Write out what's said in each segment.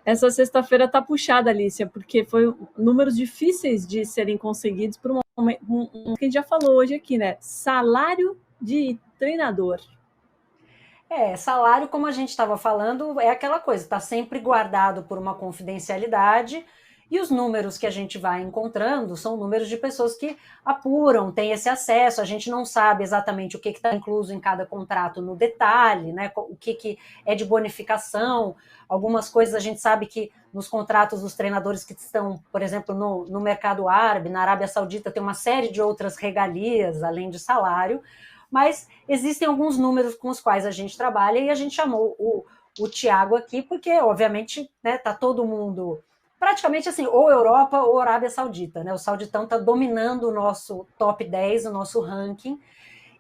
Essa sexta-feira tá puxada, Alicia, porque foi números difíceis de serem conseguidos por que a gente já falou hoje aqui, né? Salário de treinador. Salário, como a gente estava falando, é aquela coisa, está sempre guardado por uma confidencialidade, e os números que a gente vai encontrando são números de pessoas que apuram, têm esse acesso, a gente não sabe exatamente o que está incluso em cada contrato no detalhe, né? O que é de bonificação, algumas coisas a gente sabe que nos contratos dos treinadores que estão, por exemplo, no mercado árabe, na Arábia Saudita, tem uma série de outras regalias, além de salário, mas existem alguns números com os quais a gente trabalha e a gente chamou o Tiago aqui porque, obviamente, né, tá todo mundo praticamente assim, ou Europa ou Arábia Saudita, né? O Sauditão está dominando o nosso top 10, o nosso ranking.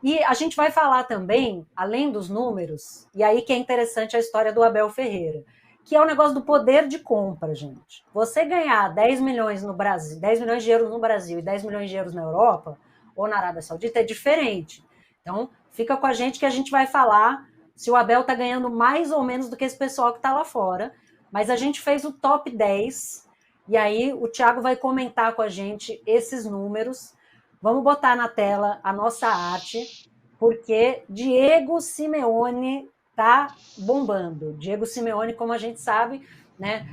E a gente vai falar também, além dos números, e aí que é interessante a história do Abel Ferreira, que é o negócio do poder de compra, gente. Você ganhar 10 milhões no Brasil, 10 milhões de euros no Brasil e 10 milhões de euros na Europa ou na Arábia Saudita é diferente. Então, fica com a gente que a gente vai falar se o Abel está ganhando mais ou menos do que esse pessoal que está lá fora. Mas a gente fez o top 10, e aí o Thiago vai comentar com a gente esses números. Vamos botar na tela a nossa arte, porque Diego Simeone está bombando. Diego Simeone, como a gente sabe, né,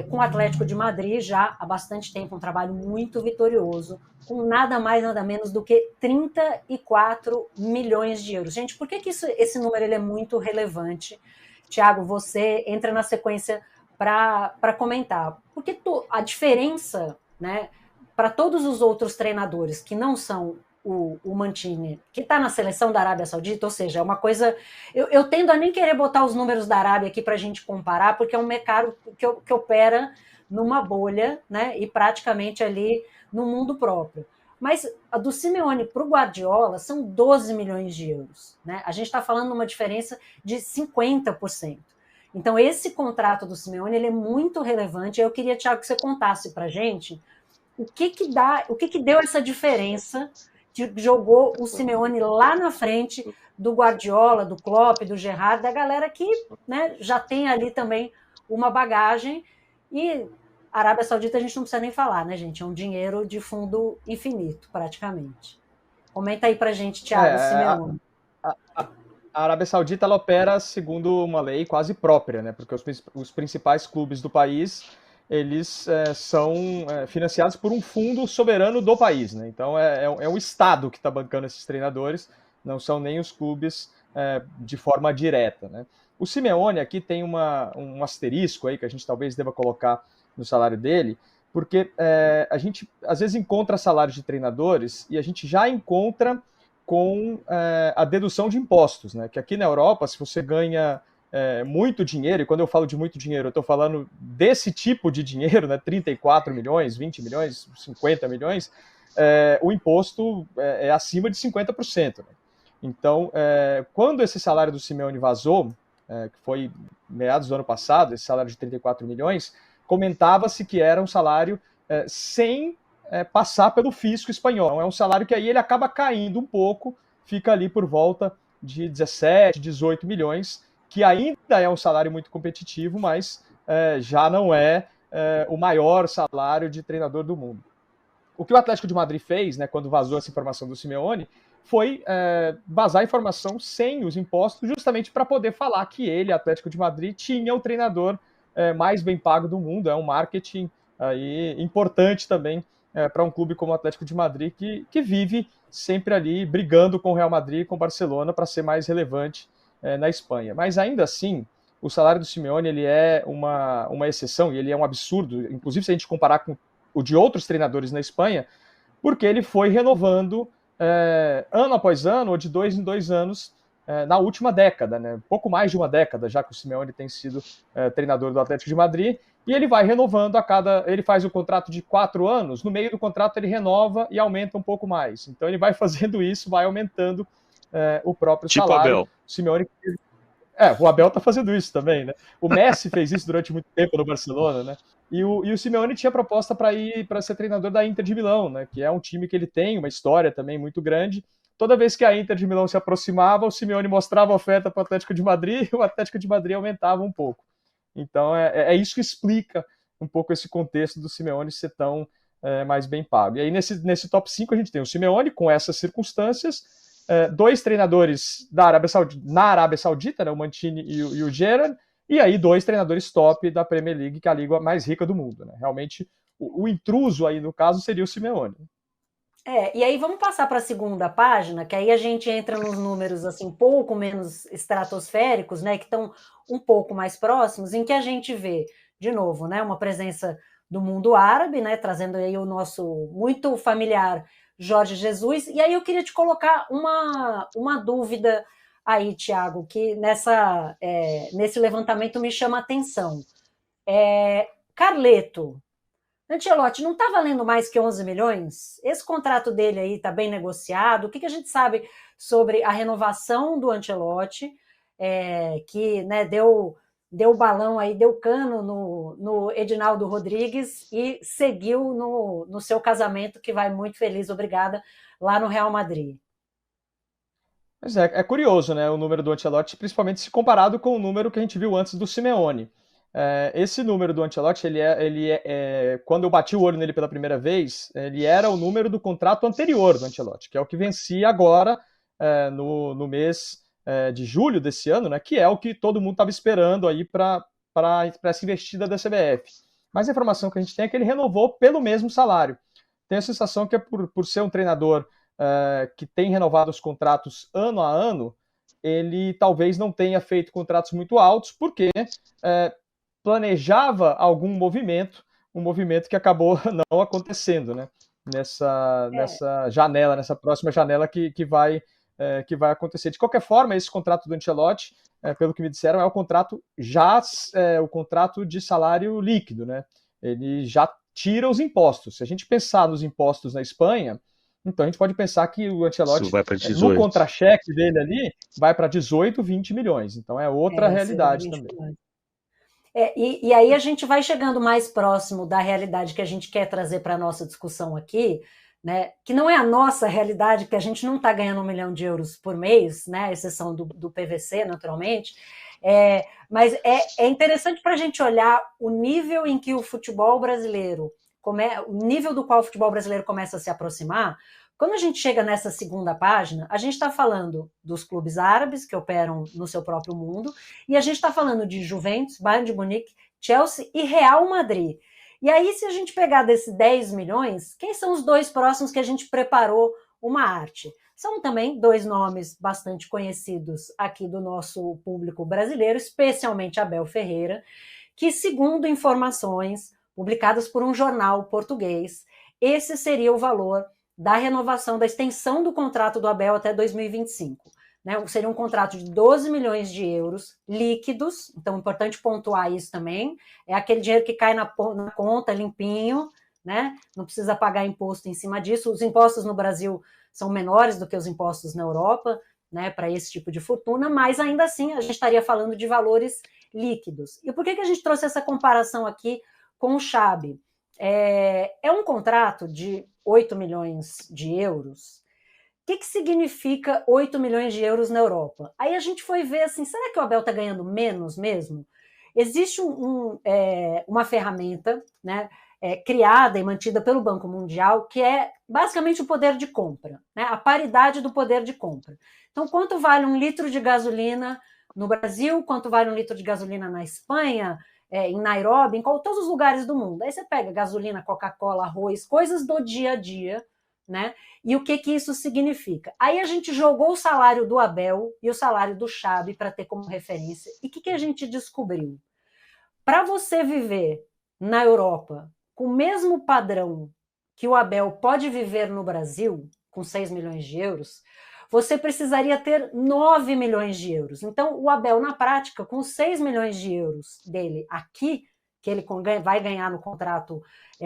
com o Atlético de Madrid já há bastante tempo, um trabalho muito vitorioso, com nada mais, nada menos do que 34 milhões de euros. Gente, por que esse número ele é muito relevante? Thiago, você entra na sequência para comentar. Porque a diferença, né, para todos os outros treinadores que não são o Mancini, que está na seleção da Arábia Saudita, ou seja, é uma coisa. Eu tendo a nem querer botar os números da Arábia aqui para a gente comparar, porque é um mercado que opera numa bolha, né, e praticamente ali no mundo próprio. Mas a do Simeone para o Guardiola são 12 milhões de euros. Né? A gente está falando de uma diferença de 50%. Então, esse contrato do Simeone ele é muito relevante. Eu queria, Thiago, que você contasse para a gente o que deu essa diferença que jogou o Simeone lá na frente do Guardiola, do Klopp, do Gerrard, da galera que, né, já tem ali também uma bagagem. E a Arábia Saudita a gente não precisa nem falar, né, gente? É um dinheiro de fundo infinito, praticamente. Comenta aí pra gente, Thiago, Simeone. A, a Arábia Saudita ela opera segundo uma lei quase própria, né? Porque os principais clubes do país eles são financiados por um fundo soberano do país, né? Então é o Estado que está bancando esses treinadores, não são nem os clubes de forma direta, né? O Simeone aqui tem um asterisco aí que a gente talvez deva colocar no salário dele, porque a gente às vezes encontra salários de treinadores e a gente já encontra com a dedução de impostos, né? Que aqui na Europa, se você ganha muito dinheiro, e quando eu falo de muito dinheiro, eu estou falando desse tipo de dinheiro, né? 34 milhões, 20 milhões, 50 milhões, o imposto é acima de 50%. Né? Então, quando esse salário do Simeone vazou, que foi meados do ano passado, esse salário de 34 milhões, comentava-se que era um salário sem passar pelo fisco espanhol. É um salário que aí ele acaba caindo um pouco, fica ali por volta de 17, 18 milhões, que ainda é um salário muito competitivo, mas já não é o maior salário de treinador do mundo. O que o Atlético de Madrid fez, né, quando vazou essa informação do Simeone, foi vazar a informação sem os impostos, justamente para poder falar que ele, Atlético de Madrid, tinha o treinador mais bem pago do mundo. É um marketing aí importante também para um clube como o Atlético de Madrid, que vive sempre ali brigando com o Real Madrid e com o Barcelona para ser mais relevante na Espanha. Mas ainda assim, o salário do Simeone ele é uma exceção e ele é um absurdo, inclusive se a gente comparar com o de outros treinadores na Espanha, porque ele foi renovando ano após ano, ou de 2 em 2 anos, na última década, né? Pouco mais de uma década, já que o Simeone tem sido treinador do Atlético de Madrid, e ele vai renovando ele faz o contrato de 4 anos, no meio do contrato ele renova e aumenta um pouco mais. Então ele vai fazendo isso, vai aumentando o próprio salário. Abel. O Simeone... o Abel tá fazendo isso também, né? O Messi fez isso durante muito tempo no Barcelona, né? E o Simeone tinha proposta para ser treinador da Inter de Milão, né? Que é um time que ele tem uma história também muito grande. Toda vez que a Inter de Milão se aproximava, o Simeone mostrava a oferta para o Atlético de Madrid e o Atlético de Madrid aumentava um pouco. Então é isso que explica um pouco esse contexto do Simeone ser tão mais bem pago. E aí nesse top 5 a gente tem o Simeone com essas circunstâncias, 2 treinadores na Arábia Saudita, né, o Mancini e o Gerrard, e aí 2 treinadores top da Premier League, que é a liga mais rica do mundo. Né? Realmente o intruso aí no caso seria o Simeone. E aí vamos passar para a segunda página, que aí a gente entra nos números assim um pouco menos estratosféricos, né, que estão um pouco mais próximos, em que a gente vê, de novo, né, uma presença do mundo árabe, né, trazendo aí o nosso muito familiar Jorge Jesus. E aí eu queria te colocar uma dúvida aí, Thiago, que nesse levantamento me chama a atenção. Carleto, Ancelotti não está valendo mais que 11 milhões? Esse contrato dele aí está bem negociado? O que a gente sabe sobre a renovação do Ancelotti, que, né, deu balão aí, deu cano no Edinaldo Rodrigues e seguiu no seu casamento, que vai muito feliz, obrigada, lá no Real Madrid? Mas é curioso, né, o número do Ancelotti, principalmente se comparado com o número que a gente viu antes do Simeone. Esse número do Ancelotti, quando eu bati o olho nele pela primeira vez, ele era o número do contrato anterior do Ancelotti, que é o que vencia agora no mês de julho desse ano, né, que é o que todo mundo estava esperando aí para essa investida da CBF. Mas a informação que a gente tem é que ele renovou pelo mesmo salário. Tenho a sensação que é por ser um treinador que tem renovado os contratos ano a ano, ele talvez não tenha feito contratos muito altos, porque planejava algum movimento, um movimento que acabou não acontecendo, né? Nessa janela, nessa próxima janela que vai acontecer. De qualquer forma, esse contrato do Ancelotti, pelo que me disseram, é o contrato o contrato de salário líquido, né? Ele já tira os impostos. Se a gente pensar nos impostos na Espanha, então a gente pode pensar que o Ancelotti, no contra-cheque dele ali, vai para 18, 20 milhões. Então é outra realidade também. E aí a gente vai chegando mais próximo da realidade que a gente quer trazer para a nossa discussão aqui, né? Que não é a nossa realidade, que a gente não está ganhando 1 milhão de euros por mês, né? A exceção do PVC, naturalmente. Mas é interessante para a gente olhar o nível em que o futebol brasileiro, o nível do qual o futebol brasileiro começa a se aproximar. Quando a gente chega nessa segunda página, a gente está falando dos clubes árabes que operam no seu próprio mundo, e a gente está falando de Juventus, Bayern de Munique, Chelsea e Real Madrid. E aí, se a gente pegar desses 10 milhões, quem são os 2 próximos que a gente preparou uma arte? São também 2 nomes bastante conhecidos aqui do nosso público brasileiro, especialmente Abel Ferreira, que, segundo informações publicadas por um jornal português, esse seria o valor da renovação, da extensão do contrato do Abel até 2025. Né? Seria um contrato de 12 milhões de euros líquidos, então é importante pontuar isso também, é aquele dinheiro que cai na conta limpinho, né? Não precisa pagar imposto em cima disso. Os impostos no Brasil são menores do que os impostos na Europa, né, para esse tipo de fortuna, mas ainda assim a gente estaria falando de valores líquidos. E por que a gente trouxe essa comparação aqui com o Xabi? É um contrato de 8 milhões de euros. O que significa 8 milhões de euros na Europa? Aí a gente foi ver assim, será que o Abel está ganhando menos mesmo? Existe uma ferramenta, né, criada e mantida pelo Banco Mundial, que é basicamente o poder de compra, né, a paridade do poder de compra. Então, quanto vale 1 litro de gasolina no Brasil, quanto vale 1 litro de gasolina na Espanha, em Nairobi, em todos os lugares do mundo. Aí você pega gasolina, Coca-Cola, arroz, coisas do dia a dia, né? E o que isso significa? Aí a gente jogou o salário do Abel e o salário do Xabi para ter como referência. E o que a gente descobriu? Para você viver na Europa com o mesmo padrão que o Abel pode viver no Brasil, com 6 milhões de euros, você precisaria ter 9 milhões de euros. Então, o Abel, na prática, com 6 milhões de euros dele aqui, que ele vai ganhar no contrato,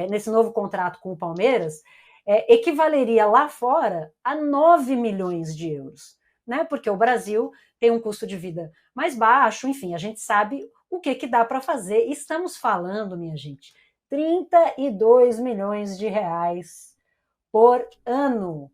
nesse novo contrato com o Palmeiras, equivaleria lá fora a 9 milhões de euros. Né? Porque o Brasil tem um custo de vida mais baixo, enfim, a gente sabe o que dá para fazer. Estamos falando, minha gente, 32 milhões de reais por ano.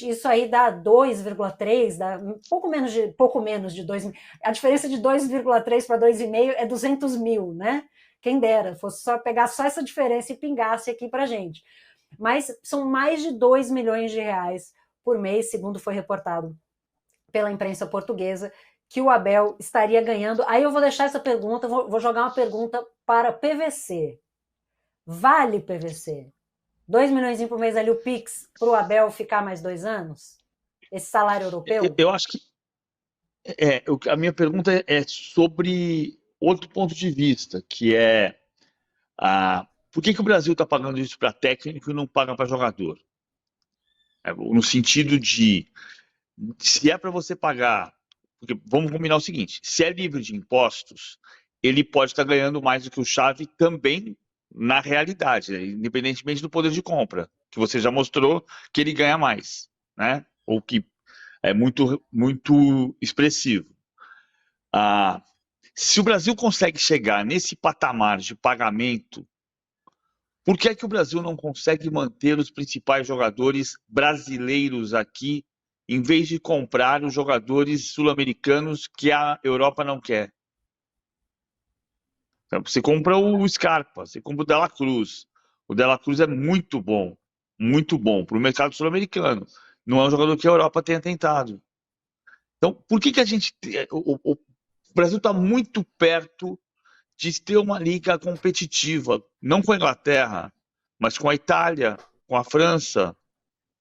Isso aí dá 2,3, dá pouco menos de 2. A diferença de 2,3 para 2,5 é 200 mil, né? Quem dera, fosse só pegar só essa diferença e pingasse aqui para gente. Mas são mais de 2 milhões de reais por mês, segundo foi reportado pela imprensa portuguesa, que o Abel estaria ganhando. Aí eu vou deixar essa pergunta, vou jogar uma pergunta para PVC. Vale PVC? 2 milhões por mês ali o Pix para o Abel ficar mais 2 anos? Esse salário europeu? Eu acho que a minha pergunta é sobre outro ponto de vista, que é por que o Brasil está pagando isso para técnico e não paga para jogador? No sentido de, se é para você pagar, porque vamos combinar o seguinte, se é livre de impostos, ele pode estar ganhando mais do que o Xavi também na realidade, independentemente do poder de compra, que você já mostrou que ele ganha mais, né? Ou que é muito, muito expressivo. Se o Brasil consegue chegar nesse patamar de pagamento, por que é que o Brasil não consegue manter os principais jogadores brasileiros aqui, em vez de comprar os jogadores sul-americanos que a Europa não quer? Então, você compra o Scarpa, você compra o Dela Cruz. O Dela Cruz é muito bom para o mercado sul-americano. Não é um jogador que a Europa tenha tentado. Então, por que a gente... O Brasil está muito perto de ter uma liga competitiva, não com a Inglaterra, mas com a Itália, com a França,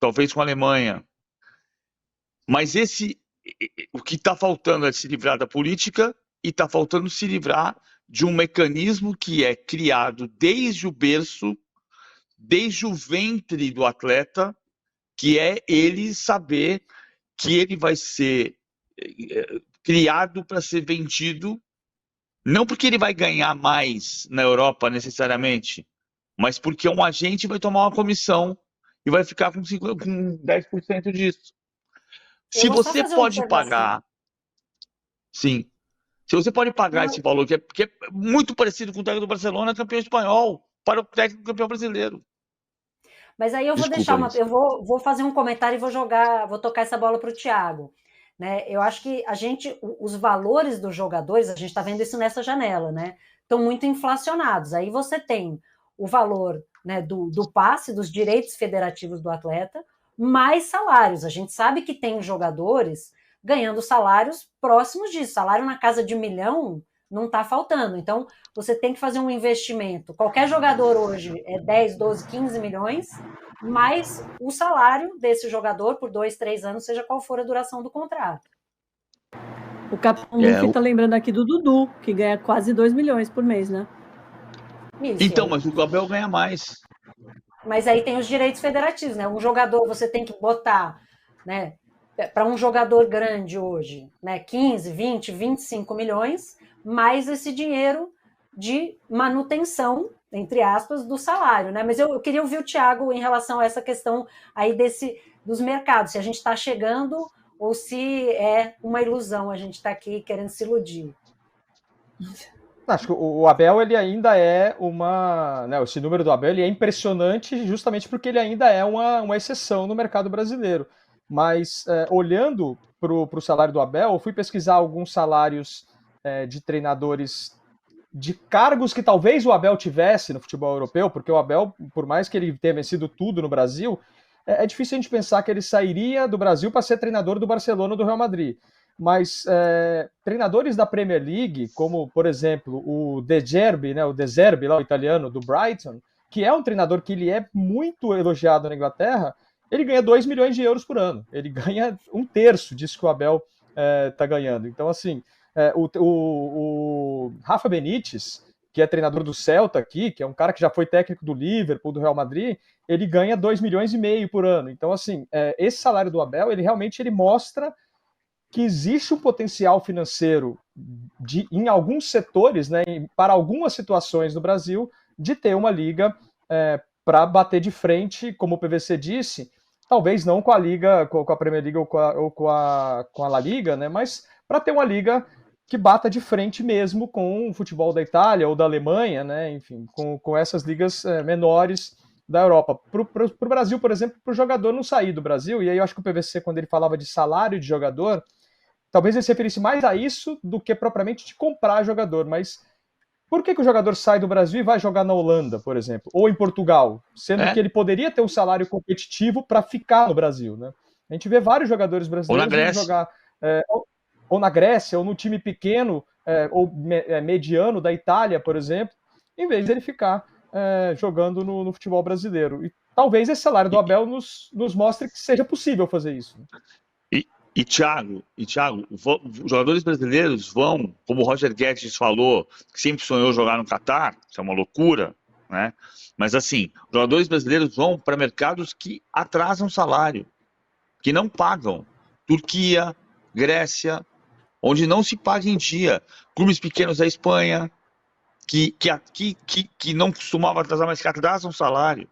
talvez com a Alemanha. Mas o que está faltando é se livrar da política e está faltando se livrar de um mecanismo que é criado desde o berço, desde o ventre do atleta, que é ele saber que ele vai ser criado para ser vendido, não porque ele vai ganhar mais na Europa necessariamente, mas porque um agente vai tomar uma comissão e vai ficar com 10% disso. Se você pode pagar, sim, se você pode pagar esse valor, que é muito parecido com o técnico do Barcelona, campeão espanhol, para o técnico campeão brasileiro. Mas aí eu vou eu vou fazer um comentário e vou tocar essa bola para o Thiago. Né? Eu acho que os valores dos jogadores, a gente está vendo isso nessa janela, né? Estão muito inflacionados. Aí você tem o valor, né, do passe, dos direitos federativos do atleta, mais salários. A gente sabe que tem jogadores ganhando salários próximos disso. Salário na casa de 1 milhão não está faltando. Então, você tem que fazer um investimento. Qualquer jogador hoje é 10, 12, 15 milhões, mais o salário desse jogador por 2, 3 anos, seja qual for a duração do contrato. O Capitão Luffy está lembrando aqui do Dudu, que ganha quase 2 milhões por mês, né? Isso, então, mas o Abel ganha mais. Mas aí tem os direitos federativos, né? Um jogador, você tem que botar, né? Para um jogador grande hoje, né? 15, 20, 25 milhões, mais esse dinheiro de manutenção, entre aspas, do salário, né? Mas eu queria ouvir o Thiago em relação a essa questão aí dos mercados, se a gente está chegando ou se é uma ilusão, a gente está aqui querendo se iludir. Acho que o Abel, ele ainda é né, esse número do Abel ele é impressionante justamente porque ele ainda é uma exceção no mercado brasileiro. Mas, olhando para o salário do Abel, eu fui pesquisar alguns salários de treinadores de cargos que talvez o Abel tivesse no futebol europeu, porque o Abel, por mais que ele tenha vencido tudo no Brasil, é difícil a gente pensar que ele sairia do Brasil para ser treinador do Barcelona ou do Real Madrid. Mas treinadores da Premier League, como, por exemplo, o De Zerbi, né, lá, o italiano, do Brighton, que é um treinador que ele é muito elogiado na Inglaterra, ele ganha 2 milhões de euros por ano. Ele ganha 1/3 disso que o Abel está ganhando. Então, assim, o Rafa Benítez, que é treinador do Celta aqui, que é um cara que já foi técnico do Liverpool, do Real Madrid, ele ganha 2,5 milhões por ano. Então, assim, esse salário do Abel, ele realmente mostra que existe um potencial financeiro em alguns setores, né, para algumas situações no Brasil, de ter uma liga para bater de frente, como o PVC disse, talvez não com a Liga, com a Premier League ou com a La Liga, né, mas para ter uma liga que bata de frente mesmo com o futebol da Itália ou da Alemanha, né, enfim, com essas ligas menores da Europa. Para o Brasil, por exemplo, para o jogador não sair do Brasil, e aí eu acho que o PVC, quando ele falava de salário de jogador, talvez ele se referisse mais a isso do que propriamente de comprar jogador, mas por que o jogador sai do Brasil e vai jogar na Holanda, por exemplo, ou em Portugal, sendo que ele poderia ter um salário competitivo para ficar no Brasil, né? A gente vê vários jogadores brasileiros indo jogar ou na Grécia, ou no time pequeno, ou mediano da Itália, por exemplo, em vez de ele ficar jogando no futebol brasileiro. E talvez esse salário do Abel nos mostre que seja possível fazer isso. E Thiago, os jogadores brasileiros vão, como o Roger Guedes falou, que sempre sonhou jogar no Catar, que é uma loucura, né? Mas assim, os jogadores brasileiros vão para mercados que atrasam salário, que não pagam. Turquia, Grécia, onde não se paga em dia. Clubes pequenos da Espanha, que não costumavam atrasar, mas que atrasam salário.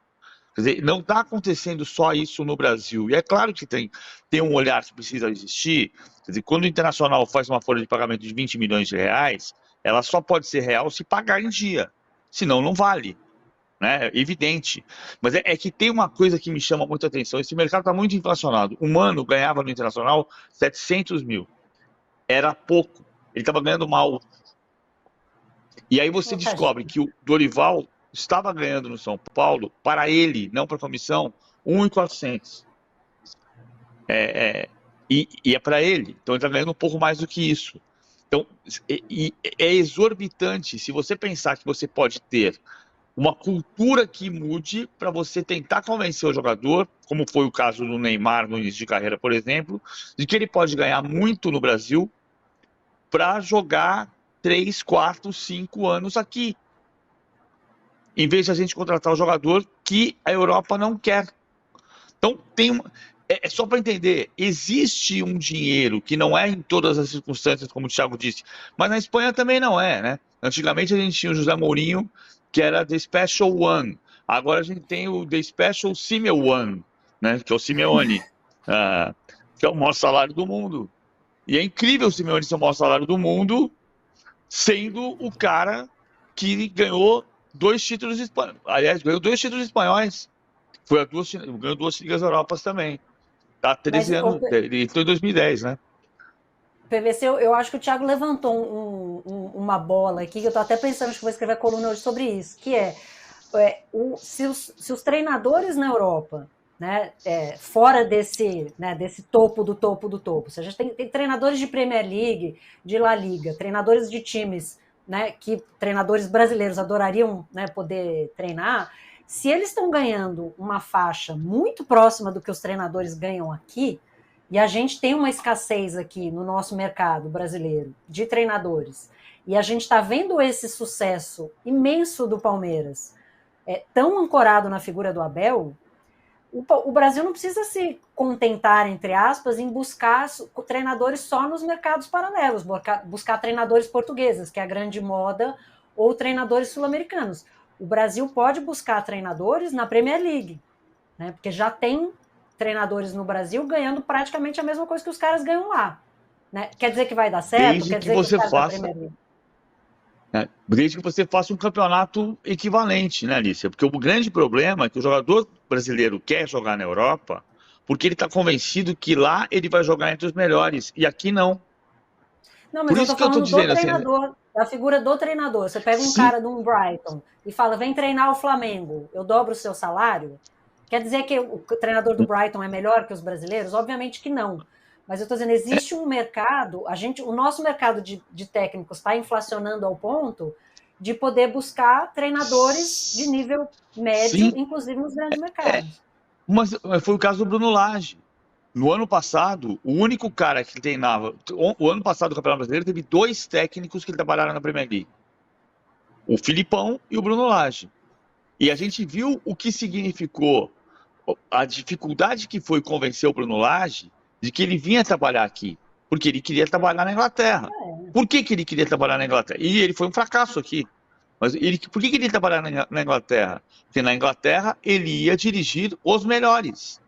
Quer dizer, não está acontecendo só isso no Brasil. E é claro que tem um olhar que precisa existir. Quer dizer, quando o Internacional faz uma folha de pagamento de 20 milhões de reais, ela só pode ser real se pagar em dia. Senão, não vale. Né? É evidente. Mas é que tem uma coisa que me chama muita atenção. Esse mercado está muito inflacionado. O Mano ganhava no Internacional 700 mil. Era pouco. Ele estava ganhando mal. E aí você descobre que o Dorival estava ganhando no São Paulo, para ele, não para a comissão, 1.400. E é para ele. Então ele está ganhando um pouco mais do que isso. Então, é exorbitante se você pensar que você pode ter uma cultura que mude para você tentar convencer o jogador, como foi o caso do Neymar no início de carreira, por exemplo, de que ele pode ganhar muito no Brasil para jogar 3, 4, 5 anos aqui. Em vez de a gente contratar o jogador que a Europa não quer. Então, é só para entender, existe um dinheiro que não é em todas as circunstâncias, como o Thiago disse, mas na Espanha também não é, né? Antigamente a gente tinha o José Mourinho, que era The Special One. Agora a gente tem o The Special Simeone, né? Que é o Simeone, que é o maior salário do mundo. E é incrível o Simeone ser o maior salário do mundo, sendo o cara que ganhou 2 títulos espanhóis. Aliás, ganhou 2 títulos espanhóis. Ganhou 2 Ligas Europas também. Tá 13 anos. Ele entrou em 2010, né? PVC, eu acho que o Thiago levantou uma bola aqui, que eu tô até pensando que vou escrever coluna hoje sobre isso, que se os treinadores na Europa, né, fora desse topo do topo do topo, se a gente tem treinadores de Premier League, de La Liga, treinadores de times, né, que treinadores brasileiros adorariam, né, poder treinar, se eles estão ganhando uma faixa muito próxima do que os treinadores ganham aqui, e a gente tem uma escassez aqui no nosso mercado brasileiro de treinadores, e a gente está vendo esse sucesso imenso do Palmeiras, tão ancorado na figura do Abel, o Brasil não precisa se contentar, entre aspas, em buscar treinadores só nos mercados paralelos, buscar treinadores portugueses, que é a grande moda, ou treinadores sul-americanos. O Brasil pode buscar treinadores na Premier League, né? Porque já tem treinadores no Brasil ganhando praticamente a mesma coisa que os caras ganham lá. Né? Quer dizer que vai dar certo? Desde Quer que dizer você que faça... Desde que você faça um campeonato equivalente, né, Alicia? Porque o grande problema é que o jogador brasileiro quer jogar na Europa porque ele está convencido que lá ele vai jogar entre os melhores, e aqui não. Não, mas por isso que eu estou dizendo treinador, assim, da figura do treinador. Você pega um cara de um Brighton e fala, vem treinar o Flamengo, eu dobro o seu salário? Quer dizer que o treinador do Brighton é melhor que os brasileiros? Obviamente que não. Mas eu estou dizendo, existe um mercado, o nosso mercado de técnicos está inflacionando ao ponto de poder buscar treinadores de nível médio, sim, inclusive nos grandes mercados. Mas foi o caso do Bruno Lage. No ano passado, o único cara que treinava... O ano passado do Campeonato Brasileiro teve 2 técnicos que trabalharam na Premier League. O Filipão e o Bruno Lage. E a gente viu o que significou a dificuldade que foi convencer o Bruno Lage de que ele vinha trabalhar aqui, porque ele queria trabalhar na Inglaterra. Por que ele queria trabalhar na Inglaterra? E ele foi um fracasso aqui. Mas por que ele ia trabalhar na Inglaterra? Porque na Inglaterra ele ia dirigir os melhores.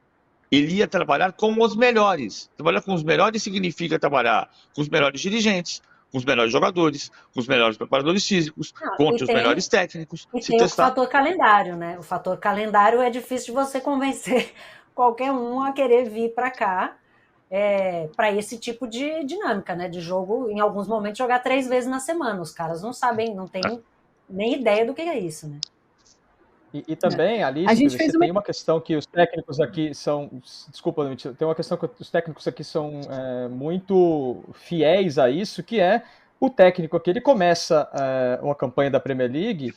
Ele ia trabalhar com os melhores. Trabalhar com os melhores significa trabalhar com os melhores dirigentes, com os melhores jogadores, com os melhores preparadores físicos, contra os melhores técnicos. E tem o fator calendário, né? O fator calendário é difícil de você convencer qualquer um a querer vir para cá para esse tipo de dinâmica, né? De jogo, em alguns momentos, jogar 3 vezes na semana. Os caras não sabem, não têm nem ideia do que é isso, né? E também, Alice, A gente fez tem uma questão que os técnicos aqui são... Desculpa, tem uma questão que os técnicos aqui são muito fiéis a isso, que é o técnico aqui, ele começa uma campanha da Premier League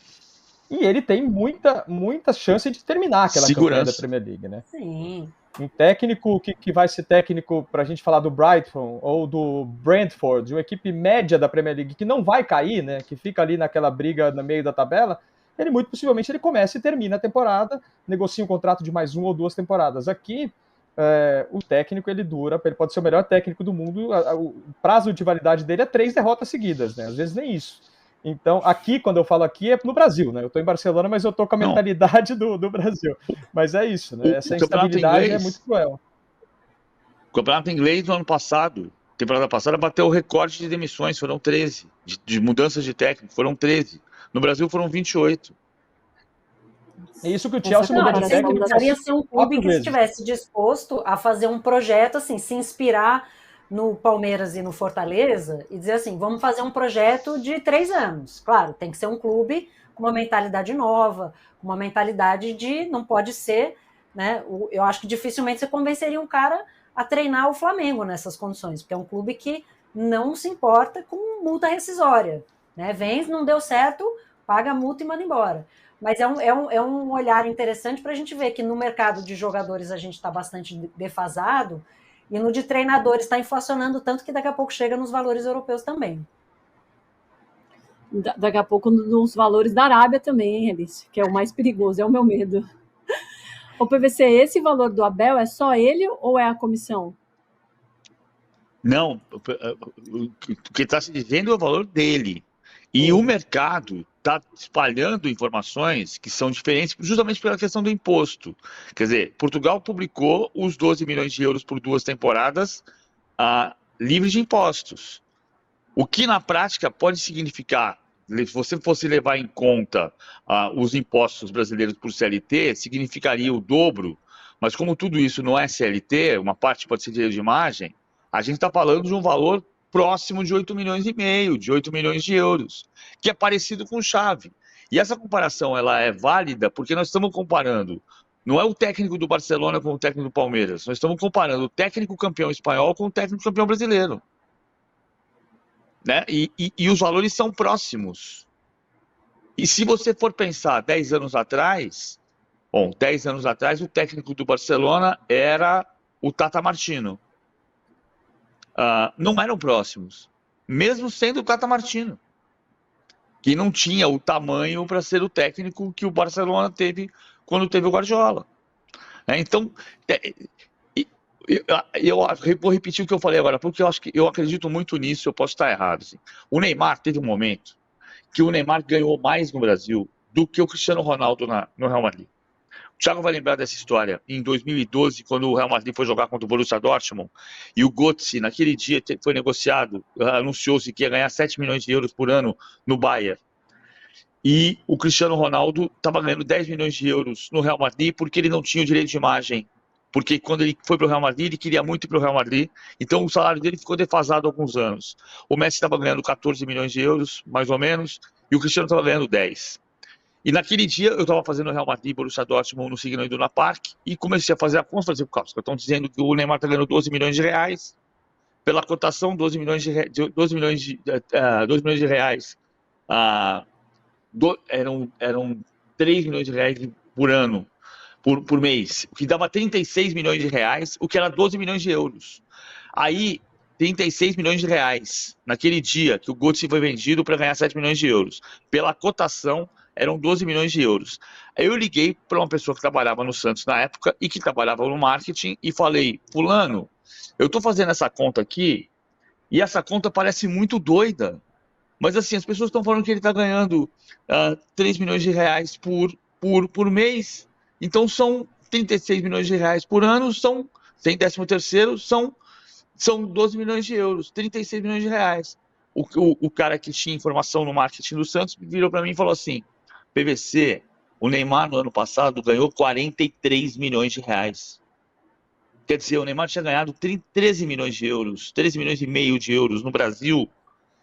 e ele tem muita chance de terminar aquela campanha da Premier League, né? Sim. Um técnico que vai ser técnico, para a gente falar do Brighton ou do Brentford, de uma equipe média da Premier League, que não vai cair, né? Que fica ali naquela briga no meio da tabela, ele muito possivelmente ele começa e termina a temporada, negocia um contrato de mais 1 ou 2 temporadas. Aqui, o técnico, ele pode ser o melhor técnico do mundo, o prazo de validade dele é 3 derrotas seguidas, né? Às vezes nem isso. Então, aqui, quando eu falo aqui, é no Brasil, né? Eu estou em Barcelona, mas eu estou com a mentalidade do Brasil. Mas é isso, né? Essa instabilidade é muito cruel. O campeonato inglês, no ano passado, temporada passada, bateu o recorde de demissões, foram 13. De mudanças de técnico, foram 13. No Brasil foram 28. É isso que o Chelsea mudou de técnico. Precisaria ser um clube que estivesse disposto a fazer um projeto, assim, se inspirar no Palmeiras e no Fortaleza e dizer assim, vamos fazer um projeto de 3 anos. Claro, tem que ser um clube com uma mentalidade nova, com uma mentalidade não pode ser, né? Eu acho que dificilmente você convenceria um cara a treinar o Flamengo nessas condições, porque é um clube que não se importa com multa rescisória, né? Vem, não deu certo, paga a multa e manda embora. Mas é um olhar interessante para a gente ver que no mercado de jogadores a gente está bastante defasado e no de treinadores está inflacionando tanto que daqui a pouco chega nos valores europeus também. Daqui a pouco nos valores da Arábia também, hein, Alice? Que é o mais perigoso, é o meu medo. O PVC, esse valor do Abel é só ele ou é a comissão? Não, o que está se dizendo é o valor dele. E o mercado está espalhando informações que são diferentes justamente pela questão do imposto. Quer dizer, Portugal publicou os 12 milhões de euros por 2 temporadas livres de impostos. O que na prática pode significar, se você fosse levar em conta os impostos brasileiros por CLT, significaria o dobro, mas como tudo isso não é CLT, uma parte pode ser direito de imagem, a gente está falando de um valor próximo de 8 milhões e meio, de 8 milhões de euros, que é parecido com chave. E essa comparação ela é válida porque nós estamos comparando, não é o técnico do Barcelona com o técnico do Palmeiras, nós estamos comparando o técnico campeão espanhol com o técnico campeão brasileiro. Né? E os valores são próximos. E se você for pensar 10 anos atrás, bom, 10 anos atrás o técnico do Barcelona era o Tata Martino. Não eram próximos, mesmo sendo o Tata Martino, que não tinha o tamanho para ser o técnico que o Barcelona teve quando teve o Guardiola. Então, eu vou repetir o que eu falei agora, porque eu acredito muito nisso, eu posso estar errado. Assim. O Neymar teve um momento que o Neymar ganhou mais no Brasil do que o Cristiano Ronaldo no Real Madrid. O Thiago vai lembrar dessa história. Em 2012, quando o Real Madrid foi jogar contra o Borussia Dortmund, e o Götze, naquele dia, foi negociado, anunciou-se que ia ganhar 7 milhões de euros por ano no Bayern. E o Cristiano Ronaldo estava ganhando 10 milhões de euros no Real Madrid porque ele não tinha o direito de imagem. Porque quando ele foi para o Real Madrid, ele queria muito ir para o Real Madrid, então o salário dele ficou defasado há alguns anos. O Messi estava ganhando 14 milhões de euros, mais ou menos, e o Cristiano estava ganhando 10. E naquele dia eu estava fazendo o Real Madrid, Borussia Dortmund no Signal Iduna Park e comecei a fazer a conta, fazer o cálculo. Estão dizendo que o Neymar está ganhando 12 milhões de reais, pela cotação 12 milhões de reais, eram 3 milhões de reais por ano, por mês, o que dava 36 milhões de reais, o que era 12 milhões de euros. Aí, 36 milhões de reais, naquele dia que o Götze foi vendido para ganhar 7 milhões de euros. Pela cotação, eram 12 milhões de euros. Aí eu liguei para uma pessoa que trabalhava no Santos na época e que trabalhava no marketing e falei, fulano, eu estou fazendo essa conta aqui e essa conta parece muito doida, mas assim, as pessoas estão falando que ele está ganhando 3 milhões de reais por mês, então são 36 milhões de reais por ano, sem 13º, são 12 milhões de euros, 36 milhões de reais. o cara que tinha informação no marketing do Santos virou para mim e falou assim: PVC, o Neymar no ano passado ganhou 43 milhões de reais. Quer dizer, o Neymar tinha ganhado 13 milhões de euros, 13 milhões e meio de euros no Brasil,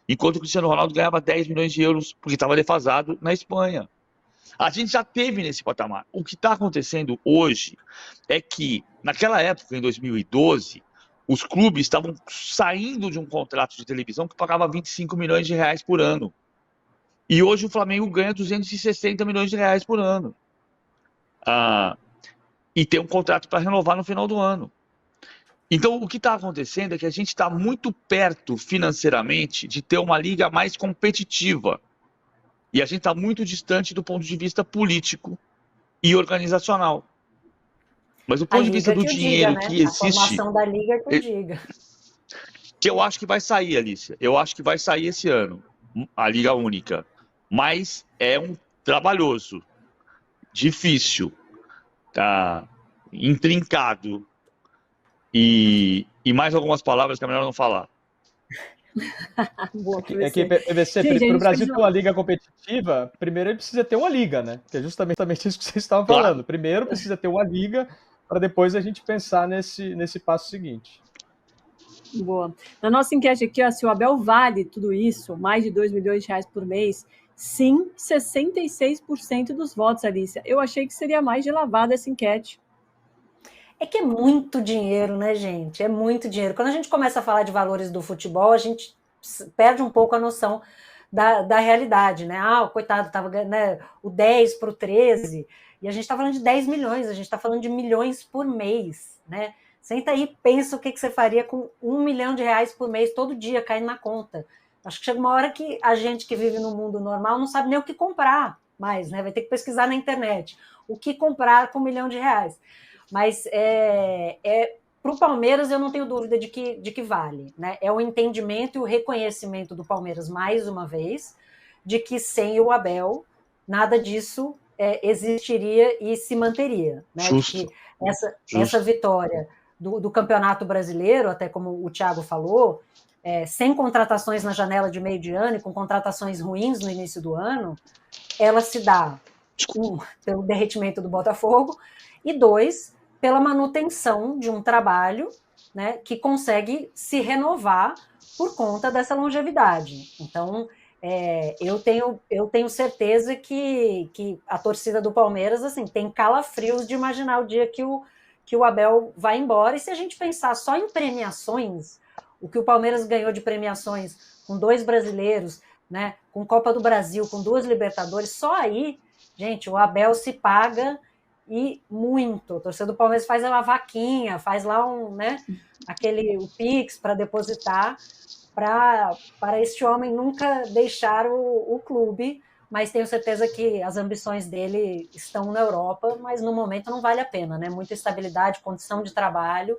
enquanto o Cristiano Ronaldo ganhava 10 milhões de euros porque estava defasado na Espanha. A gente já teve nesse patamar. O que está acontecendo hoje é que, naquela época, em 2012, os clubes estavam saindo de um contrato de televisão que pagava 25 milhões de reais por ano. E hoje o Flamengo ganha 260 milhões de reais por ano. E tem um contrato para renovar no final do ano. Então, o que está acontecendo é que a gente está muito perto, financeiramente, de ter uma liga mais competitiva. E a gente está muito distante do ponto de vista político e organizacional. Mas do ponto de vista do dinheiro que existe... A formação da liga que eu diga. Que eu acho que vai sair, Alicia. Eu acho que vai sair esse ano, a Liga Única. Mas é um trabalhoso, difícil, tá intrincado. E mais algumas palavras que é melhor não falar. Boa, É que PVC, para o Brasil ter uma liga competitiva, primeiro ele precisa ter uma liga, né? Que é justamente isso que vocês estavam falando. Primeiro precisa ter uma liga, para depois a gente pensar nesse passo seguinte. Boa. Na nossa enquete aqui, ó, se o Abel vale tudo isso, mais de 2 milhões de reais por mês, sim, 66% dos votos, Alicia. Eu achei que seria mais de lavada essa enquete. É que é muito dinheiro, né, gente? É muito dinheiro. Quando a gente começa a falar de valores do futebol, a gente perde um pouco a noção da realidade, né? O coitado estava ganhando, né, o 10 para o 13, e a gente está falando de 10 milhões, a gente está falando de milhões por mês, né? Senta aí e pensa o que você faria com 1 milhão de reais por mês, todo dia, caindo na conta. Acho que chega uma hora que a gente que vive no mundo normal não sabe nem o que comprar mais, né? Vai ter que pesquisar na internet o que comprar com 1 milhão de reais. Mas para o Palmeiras eu não tenho dúvida de que vale, né? É o entendimento e o reconhecimento do Palmeiras, mais uma vez, de que sem o Abel nada disso existiria e se manteria, né? De que essa vitória do Campeonato Brasileiro, até como o Thiago falou, sem contratações na janela de meio de ano e com contratações ruins no início do ano, ela se dá, pelo derretimento do Botafogo, e 2, pela manutenção de um trabalho, né, que consegue se renovar por conta dessa longevidade. Então, eu tenho certeza que a torcida do Palmeiras assim, tem calafrios de imaginar o dia que o Abel vai embora. E se a gente pensar só em premiações, o que o Palmeiras ganhou de premiações com 2 brasileiros, né, com Copa do Brasil, com 2 Libertadores, só aí, gente, o Abel se paga e muito. O torcedor do Palmeiras faz uma vaquinha, faz lá o Pix para depositar para este homem nunca deixar o clube, mas tenho certeza que as ambições dele estão na Europa, mas no momento não vale a pena, né? Muita estabilidade, condição de trabalho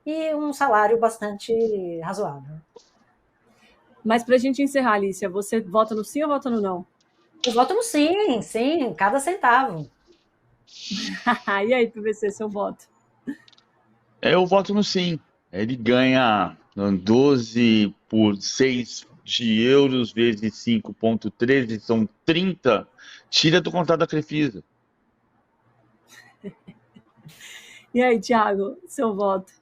e um salário bastante razoável. Mas para a gente encerrar, Alicia, você vota no sim ou vota no não? Eu voto no sim, cada centavo. E aí, PVC, seu voto? Eu voto no sim. Ele ganha 12 por 6 de euros vezes 5,13, são 30. Tira do contrato da Crefisa. E aí, Thiago, seu voto?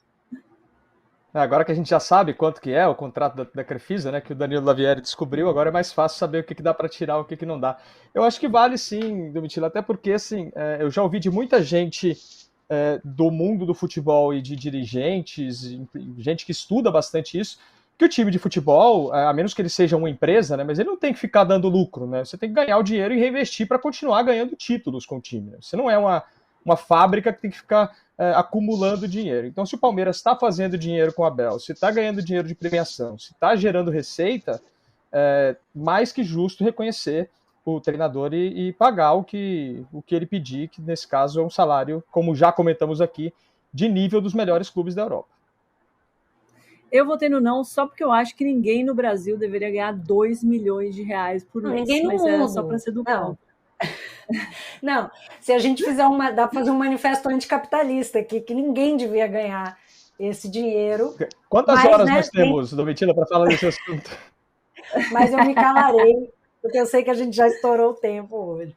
Agora que a gente já sabe quanto que é o contrato da Crefisa, né, que o Danilo Lavieri descobriu, agora é mais fácil saber o que dá para tirar, o que não dá. Eu acho que vale sim, Domitila, até porque assim, eu já ouvi de muita gente do mundo do futebol e de dirigentes, gente que estuda bastante isso, que o time de futebol, a menos que ele seja uma empresa, né, mas ele não tem que ficar dando lucro, né? Você tem que ganhar o dinheiro e reinvestir para continuar ganhando títulos com o time. Né? Você não é uma fábrica que tem que ficar acumulando dinheiro. Então, se o Palmeiras está fazendo dinheiro com o Abel, se está ganhando dinheiro de premiação, se está gerando receita, mais que justo reconhecer o treinador e pagar o que ele pedir, que nesse caso é um salário, como já comentamos aqui, de nível dos melhores clubes da Europa. Eu votei no não só porque eu acho que ninguém no Brasil deveria ganhar 2 milhões de reais por mês. Ninguém no mas mundo. É só para ser do campo. Não, se a gente fizer dá para fazer um manifesto anticapitalista aqui, que ninguém devia ganhar esse dinheiro. Quantas horas nós temos, Domitila, para falar desse assunto? Mas eu me calarei, porque eu sei que a gente já estourou o tempo hoje.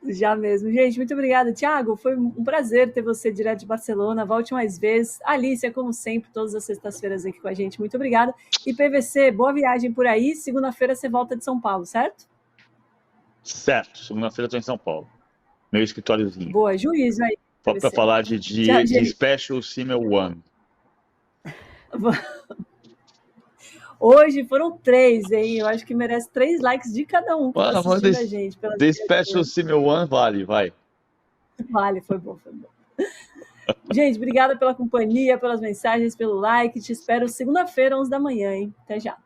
Já mesmo. Gente, muito obrigada. Tiago, foi um prazer ter você direto de Barcelona. Volte mais vezes. Alicia, como sempre, todas as sextas-feiras aqui com a gente. Muito obrigada. E PVC, boa viagem por aí. Segunda-feira você volta de São Paulo, certo? Certo, segunda-feira estou em São Paulo. Meu escritóriozinho. Boa, juízo aí. Para falar de Tchau, Special Simmel One. Hoje foram 3, hein? Eu acho que merece 3 likes de cada um que está assistindo a gente. The Special Simmel One vale, vai. Vale, foi bom, foi bom. Gente, obrigada pela companhia, pelas mensagens, pelo like. Te espero segunda-feira, 11 da manhã, hein? Até já.